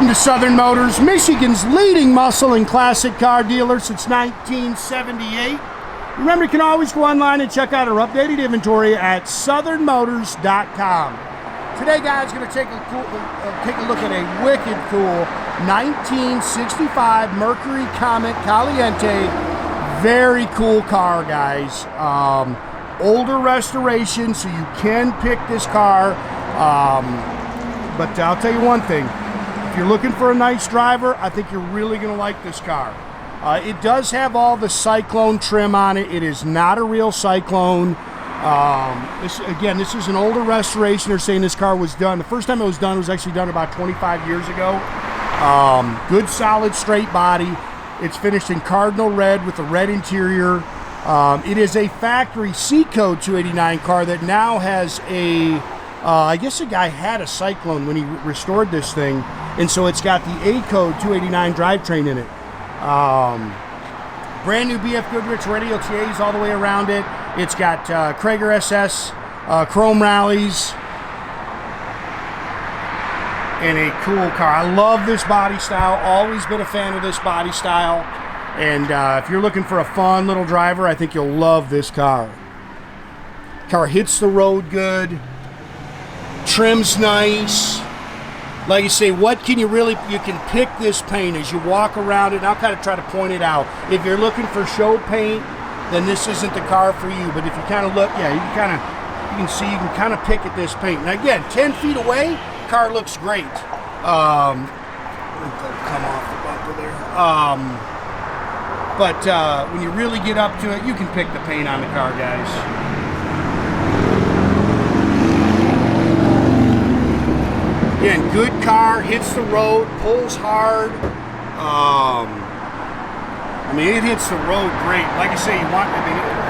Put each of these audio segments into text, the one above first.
Welcome to Southern Motors, Michigan's leading muscle and classic car dealer since 1978. Remember, you can always go online and check out our updated inventory at southernmotors.com. Today, guys, going to take a look at a wicked cool 1965 Mercury Comet Caliente. Very cool car, guys. Older restoration, so you can pick this car. But I'll tell you one thing. If you're looking for a nice driver, I think you're really going to like this car. It does have all the Cyclone trim on it. It is not a real Cyclone. This is an older restoration. They're saying this car was done. The first time it was done was actually done about 25 years ago. Good, solid, straight body. It's finished in Cardinal red with a red interior. It is a factory C-Code 289 car that now has a... I guess the guy had a Cyclone when he restored this thing, and so it's got the A-Code 289 drivetrain in it. Brand new BF Goodrich Radial TAs all the way around it. It's got Cragar SS, chrome rallies, and a cool car. I love this body style. Always been a fan of this body style. And if you're looking for a fun little driver, I think you'll love this car. Car hits the road good. Trim's nice. Like you say, what can you can pick this paint as you walk around it, and I'll kind of try to point it out. If you're looking for show paint, then this isn't the car for you. But if you kind of look, yeah, you can see, you can kind of pick at this paint. Now again, 10 feet away, car looks great. Come off the bumper there. But when you really get up to it, you can pick the paint on the car, guys. Again, good car, hits the road, pulls hard. I mean, it hits the road great. Like I say,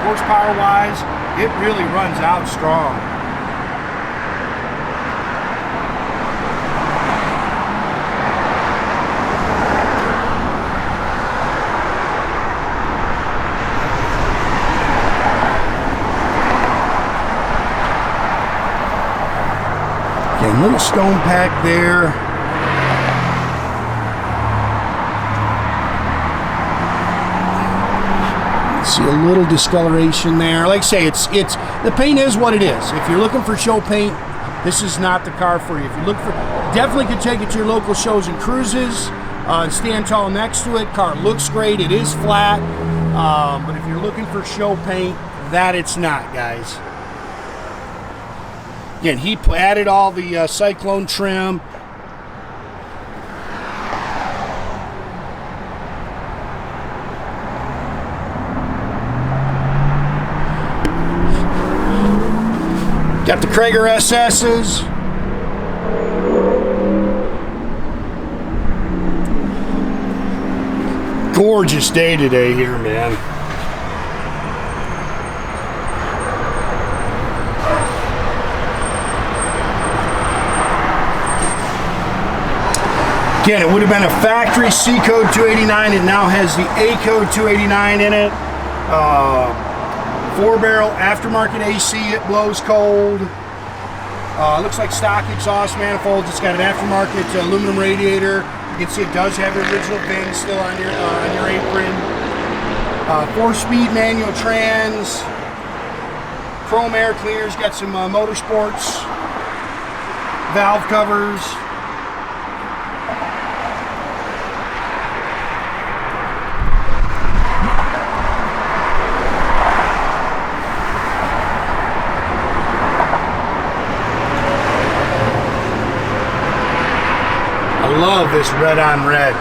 horsepower-wise, it really runs out strong. Little stone pack there. See a little discoloration there. Like I say, it's the paint is what it is. If you're looking for show paint, this is not the car for you. If you look for, definitely could take it to your local shows and cruises and stand tall next to it. Car looks great. It is flat, but if you're looking for show paint, that it's not, guys. Again, he added all the Cyclone trim. Got the Cragar SS's. Gorgeous day today here, man. Again, it would have been a factory C-Code 289. It now has the A-Code 289 in it. 4-barrel aftermarket AC. It blows cold. Looks like stock exhaust manifolds. It's got an aftermarket aluminum radiator. You can see it does have the original VIN still on your apron. 4-speed manual trans. Chrome air cleaners. Got some Motorsports valve covers. I love this red on red.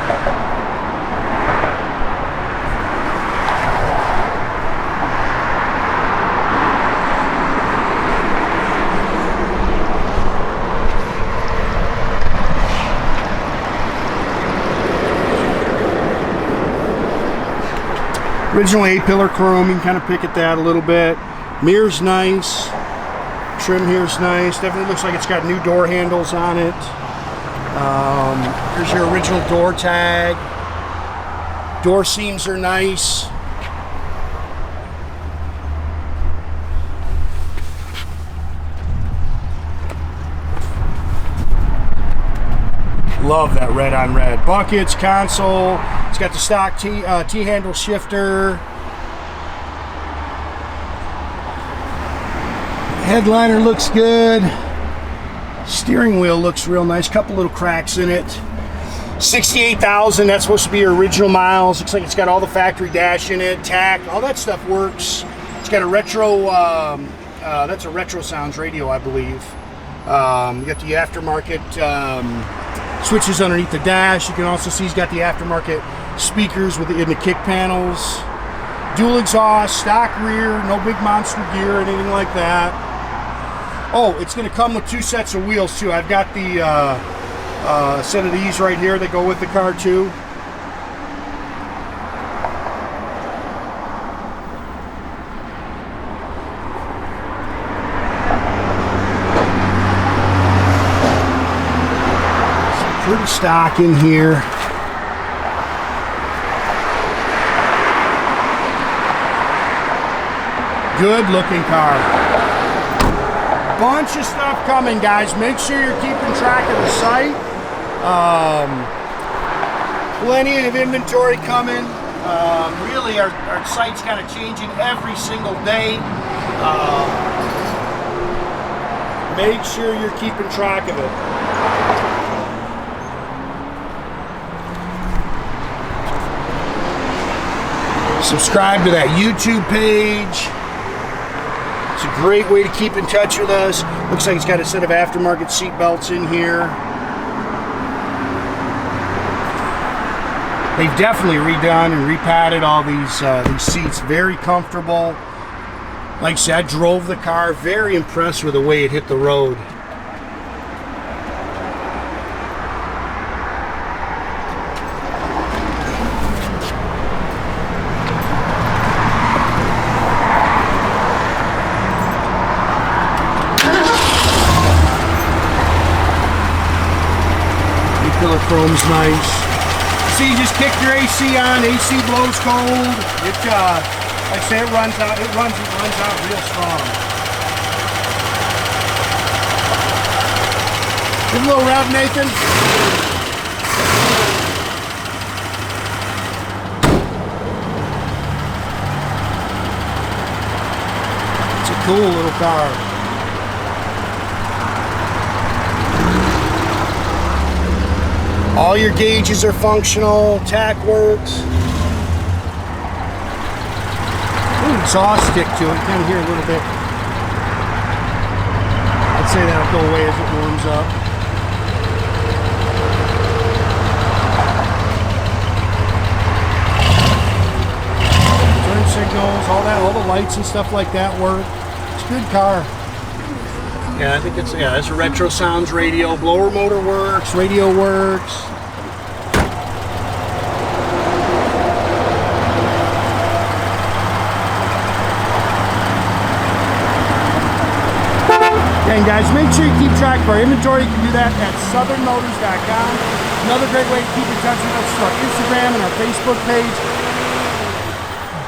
Original A-pillar chrome, you can kind of pick at that a little bit. Mirror's nice. Trim here's nice. Definitely looks like it's got new door handles on it. Here's your original door tag. Door seams are nice. Love that red on red. Buckets, console. It's got the stock T-handle shifter. Headliner looks good. Steering wheel looks real nice. Couple little cracks in it. 68,000. That's supposed to be your original miles. Looks like it's got all the factory dash in it. Tach. All that stuff works. It's got a retro. That's a Retrosounds radio, I believe. You got the aftermarket switches underneath the dash. You can also see he's got the aftermarket speakers in the kick panels. Dual exhaust, stock rear, no big monster gear or anything like that. Oh, it's going to come with 2 sets of wheels too. I've got the set of these right here that go with the car too. Pretty stock in here. Good looking car. Bunch of stuff coming, guys. Make sure you're keeping track of the site. Plenty of inventory coming. Really, our site's kind of changing every single day. Make sure you're keeping track of it. Subscribe to that YouTube page. It's a great way to keep in touch with us. Looks like it's got a set of aftermarket seat belts in here. They've definitely redone and repadded all these seats. Very comfortable. Like I said, I drove the car. Very impressed with the way it hit the road. Chrome's nice. See, you just kick your AC on. AC blows cold. It, like I say, it runs out. It runs out real strong. Give a little rev, Nathan. It's a cool little car. All your gauges are functional, tach works. Ooh, exhaust stick to it, kind of hear a little bit. I'd say that'll go away as it warms up. Turn signals, all the lights and stuff like that work. It's a good car. Yeah, I think it's a Retrosounds radio. Blower motor works, radio works. And guys, make sure you keep track of our inventory. You can do that at southernmotors.com. Another great way to keep in touch with us is our Instagram and our Facebook page.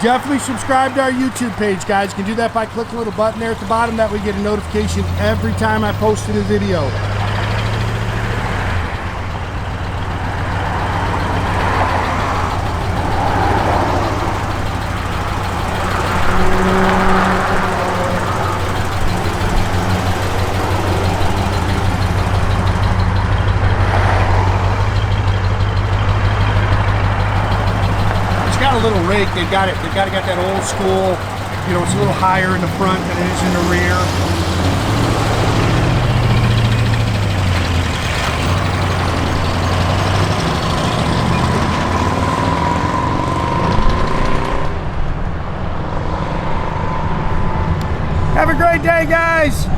Definitely subscribe to our YouTube page, guys. You can do that by clicking a little button there at the bottom. That way you get a notification every time I post a new video. Little rake, they've got to get that old school, you know, it's a little higher in the front than it is in the rear. Have a great day, guys.